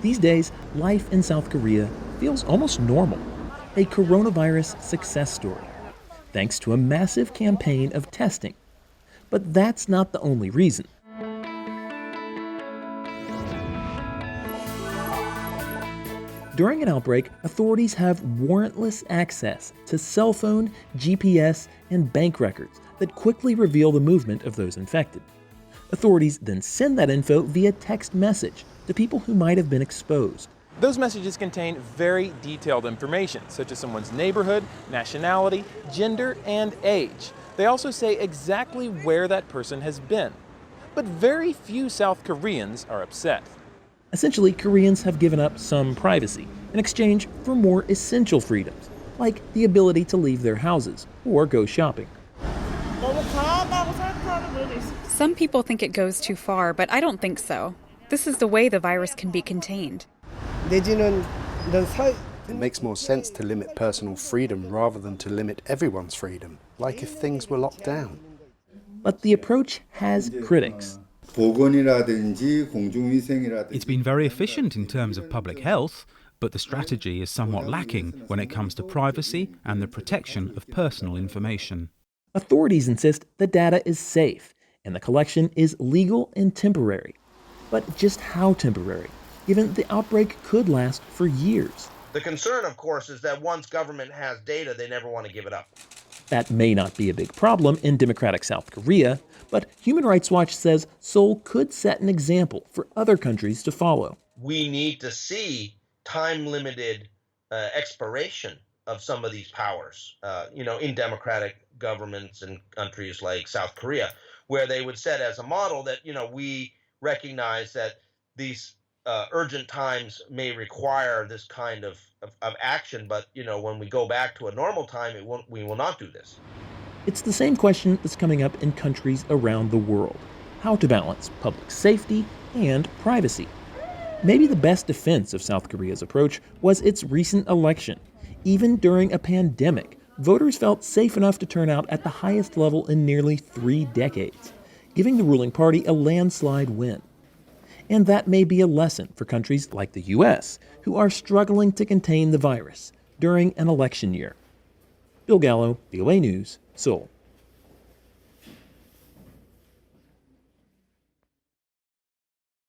These days, life in South Korea feels almost normal. A coronavirus success story, thanks to a massive campaign of testing. But that's not the only reason. During an outbreak, authorities have warrantless access to cell phone, GPS, and bank records that quickly reveal the movement of those infected. Authorities then send that info via text message to people who might have been exposed. Those messages contain very detailed information, such as someone's neighborhood, nationality, gender, and age. They also say exactly where that person has been. But very few South Koreans are upset. Essentially, Koreans have given up some privacy in exchange for more essential freedoms, like the ability to leave their houses or go shopping. Some people think it goes too far, but I don't think so. This is the way the virus can be contained. It makes more sense to limit personal freedom rather than to limit everyone's freedom, like if things were locked down. But the approach has critics. It's been very efficient in terms of public health, but the strategy is somewhat lacking when it comes to privacy and the protection of personal information. Authorities insist the data is safe and the collection is legal and temporary. But just how temporary, given the outbreak could last for years? The concern, of course, is that once government has data, they never want to give it up. That may not be a big problem in democratic South Korea, but Human Rights Watch says Seoul could set an example for other countries to follow. We need to see time-limited expiration of some of these powers, in democratic governments and countries like South Korea, where they would set as a model that, we recognize that these urgent times may require this kind of action, but when we go back to a normal time, we will not do this. It's the same question that's coming up in countries around the world: how to balance public safety and privacy. Maybe the best defense of South Korea's approach was its recent election. Even during a pandemic, voters felt safe enough to turn out at the highest level in nearly 3 decades, giving the ruling party a landslide win. And that may be a lesson for countries like the U.S., who are struggling to contain the virus during an election year. Bill Gallo, VOA News, Seoul.